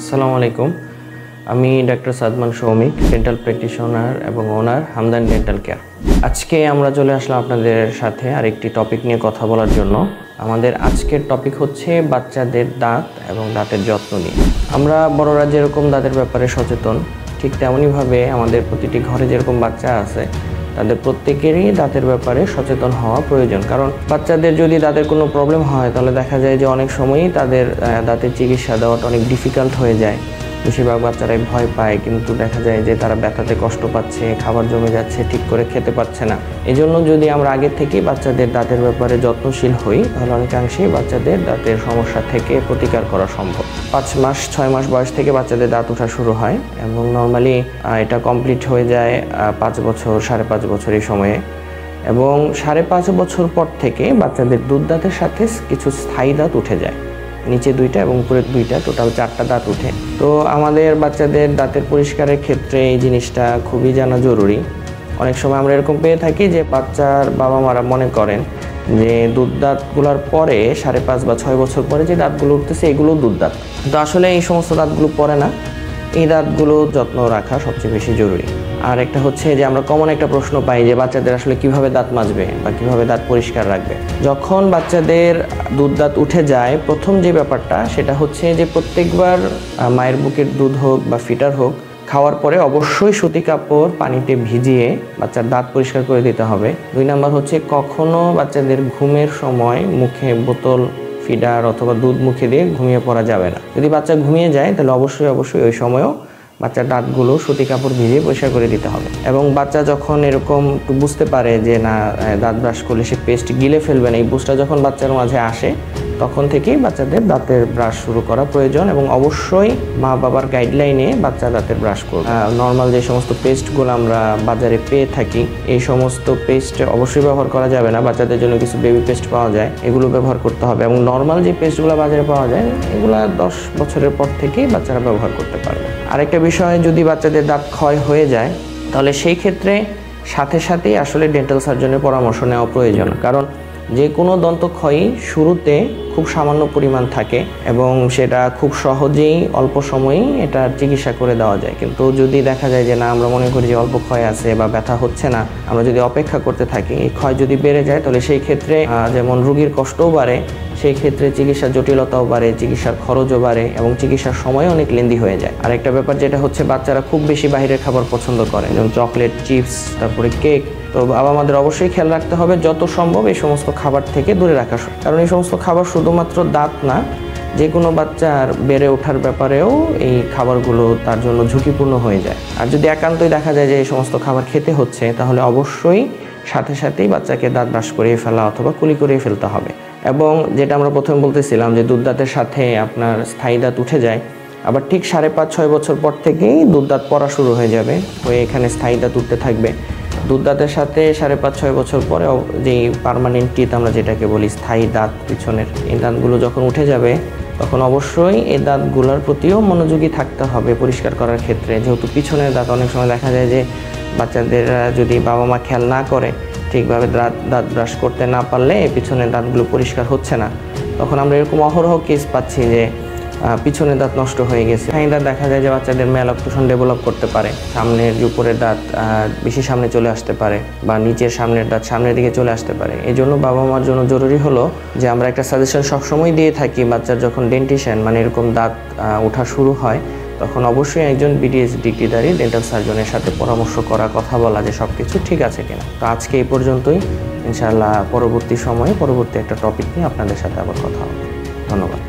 আসসালামু আলাইকুম। আমি doctor Sadman Soumik, dental practitioner এবং ওনার হামদান ডেন্টাল কেয়ার। আজকে আমরা চলে আসলাম আপনাদের সাথে আরেকটি টপিক নিয়ে কথা বলার জন্য। আমাদের আজকের টপিক হচ্ছে বাচ্চাদের দাঁত এবং দাঁতের যত্ন নিয়ে। আমরা বড়রা যেরকম দাঁতের ব্যাপারে সচেতন, ঠিক তেমনইভাবে আমাদের প্রতিটি ঘরে যেরকম বাচ্চা আছে তাদের প্রত্যেকেরই দাঁতের ব্যাপারে সচেতন হওয়া প্রয়োজন। কারণ বাচ্চাদের যদি দাঁতের কোনো প্রবলেম হয় তাহলে দেখা যায় যে অনেক সময়ই তাদের দাঁতের চিকিৎসা দেওয়াটা অনেক ডিফিকাল্ট হয়ে যায়। বেশিরভাগ বাচ্চারাই ভয় পায়, কিন্তু দেখা যায় যে তারা ব্যথাতে কষ্ট পাচ্ছে, খাবার জমে যাচ্ছে, ঠিক করে খেতে পারছে না। এজন্য যদি আমরা আগে থেকেই বাচ্চাদের দাঁতের ব্যাপারে যত্নশীল হই তাহলে অনেকাংশেই বাচ্চাদের দাঁতের সমস্যা থেকে প্রতিকার করা সম্ভব। 5 মাস 6 মাস বয়স থেকে বাচ্চাদের দাঁত ওঠা শুরু হয় এবং নর্মালি এটা কমপ্লিট হয়ে যায় 5 বছর 5.5 বছর এই সময়ে। এবং 5.5 বছর পর থেকে বাচ্চাদের দুধ দাঁতের সাথে কিছু স্থায়ী দাঁত উঠে যায়, নিচে 2টা এবং উপরে 2টা, টোটাল 4টা দাঁত উঠে। তো আমাদের বাচ্চাদের দাঁতের পরিষ্কারের ক্ষেত্রে এই জিনিসটা খুবই জানা জরুরি। অনেক সময় আমরা এরকম পেয়ে থাকি যে বাচ্চার বাবা মারা মনে করেন যে দুধ দাঁতগুলোর পরে 5.5 বা 6 বছর পরে যে দাঁতগুলো উঠতেছে এগুলো দুধ দাঁত, তো আসলে এই সমস্ত দাঁতগুলো পরে না। এই দাঁতগুলো যত্ন রাখা সবচেয়ে বেশি জরুরি। আর একটা হচ্ছে যে আমরা কমন একটা প্রশ্ন পাই যে বাচ্চাদের আসলে কিভাবে দাঁত মাজবে বা কিভাবে দাঁত পরিষ্কার রাখবে। যখন বাচ্চাদের দুধ দাঁত উঠে যায়, প্রথম যে ব্যাপারটা সেটা হচ্ছে যে প্রত্যেকবার মায়ের বুকের দুধ হোক বা ফিটার হোক, খাওয়ার পরে অবশ্যই সুতি কাপড় পানিতে ভিজিয়ে বাচ্চার দাঁত পরিষ্কার করে দিতে হবে। 2 নাম্বার হচ্ছে কখনো বাচ্চাদের ঘুমের সময় মুখে বোতল, ফিডার অথবা দুধ মুখে দিয়ে ঘুমিয়ে পড়া যাবে না। যদি বাচ্চা ঘুমিয়ে যায় তাহলে অবশ্যই ওই সময়ও বাচ্চার দাঁতগুলো সুতি কাপড় ভিজিয়ে পরিষ্কার করে দিতে হবে। এবং বাচ্চা যখন এরকম বুঝতে পারে যে না দাঁত ব্রাশ করলে সে পেস্ট গিলে ফেলবে না, এই বুঝটা যখন বাচ্চার মাঝে আসে তখন থেকেই বাচ্চাদের দাঁতের ব্রাশ শুরু করা প্রয়োজন। এবং অবশ্যই মা বাবার গাইডলাইনে বাচ্চা দাঁতের ব্রাশ করবে। নর্মাল যে সমস্ত পেস্টগুলো আমরা বাজারে পেয়ে থাকি এই সমস্ত পেস্ট অবশ্যই ব্যবহার করা যাবে না। বাচ্চাদের জন্য কিছু বেবি পেস্ট পাওয়া যায়, এগুলো ব্যবহার করতে হবে। এবং নর্মাল যে পেস্টগুলো বাজারে পাওয়া যায় এগুলো 10 বছরের পর থেকেই বাচ্চারা ব্যবহার করতে পারবে। আরেকটা বিষয়, যদি বাচ্চাদের দাঁত ক্ষয় হয়ে যায় তাহলে সেই ক্ষেত্রে সাথে সাথেই আসলে ডেন্টাল সার্জনের পরামর্শ নেওয়া প্রয়োজন। কারণ যে কোনো দন্তক্ষয়ই শুরুতে খুব সামান্য পরিমাণ থাকে এবং সেটা খুব সহজেই অল্প সময়েই এটা চিকিৎসা করে দেওয়া যায়। কিন্তু যদি দেখা যায় যে না, আমরা মনে করি যে অল্প ক্ষয় আছে বা ব্যথা হচ্ছে না, আমরা যদি অপেক্ষা করতে থাকি, এই ক্ষয় যদি বেড়ে যায় তাহলে সেই ক্ষেত্রে যেমন রোগীর কষ্টও বাড়ে, সেই ক্ষেত্রে চিকিৎসার জটিলতাও বাড়ে, চিকিৎসার খরচও বাড়ে এবং চিকিৎসার সময় অনেক লেন্দি হয়ে যায়। আর একটা ব্যাপার যেটা হচ্ছে, বাচ্চারা খুব বেশি বাইরের খাবার পছন্দ করে, যেমন চকলেট, চিপস, তারপরে কেক। তো আমাদের অবশ্যই খেয়াল রাখতে হবে যত সম্ভব এই সমস্ত খাবার থেকে দূরে রাখা। কারণ এই সমস্ত খাবার শুধুমাত্র দাঁত না, যে কোনো বাচ্চার বেড়ে ওঠার ব্যাপারেও এই খাবারগুলো তার জন্য ঝুঁকিপূর্ণ হয়ে যায়। আর যদি একান্তই দেখা যায় যে এই সমস্ত খাবার খেতে হচ্ছে তাহলে অবশ্যই সাথে সাথেই বাচ্চাকে দাঁত ব্রাশ করিয়ে ফেলা অথবা কুলি করিয়ে ফেলতে হবে। এবং যেটা আমরা প্রথমে বলতেছিলাম যে দুধ দাঁতের সাথে আপনার স্থায়ী দাঁত উঠে যায়, আবার ঠিক 5.5-6 বছর পর থেকেই দুধ দাঁত পড়া শুরু হয়ে যাবে, হয়ে এখানে স্থায়ী দাঁত উঠতে থাকবে। দুধ দাঁতের সাথে 5.5-6 বছর পরে যেই পার্মানেন্ট টিথ আমরা যেটাকে বলি, স্থায়ী দাঁত পিছনের, এই দাঁতগুলো যখন উঠে যাবে তখন অবশ্যই এই দাঁতগুলোর প্রতিও মনোযোগী থাকতে হবে পরিষ্কার করার ক্ষেত্রে। যেহেতু পিছনের দাঁত অনেক সময় দেখা যায় যে বাচ্চাদের যদি বাবা মা খেয়াল না করে, ঠিকভাবে দাঁত ব্রাশ করতে না পারলে পিছনের দাঁতগুলো পরিষ্কার হচ্ছে না, তখন আমরা এরকম অহরহ কেস পাচ্ছি যে পিছনের দাঁত নষ্ট হয়ে গেছে। স্থায়ী দাঁত দেখা যায় যে বাচ্চাদের ম্যালঅক্লুশন ডেভেলপ করতে পারে, সামনের উপরের দাঁত বেশি সামনে চলে আসতে পারে বা নিচের সামনের দাঁত সামনের দিকে চলে আসতে পারে। এই জন্য বাবা মার জন্য জরুরি হলো যে আমরা একটা সাজেশন সবসময় দিয়ে থাকি, বাচ্চার যখন ডেন্টিশিয়ান মানে এরকম দাঁত ওঠা শুরু হয় তখন অবশ্যই একজন বিডিএস ডিগ্রিধারী ডেন্টাল সার্জনের সাথে পরামর্শ করা, কথা বলা যে সব কিছু ঠিক আছে কিনা। তো আজকে এই পর্যন্তই। ইনশাআল্লাহ পরবর্তী সময়ে পরবর্তী একটা টপিক নিয়ে আপনাদের সাথে আবার কথা হবে। ধন্যবাদ।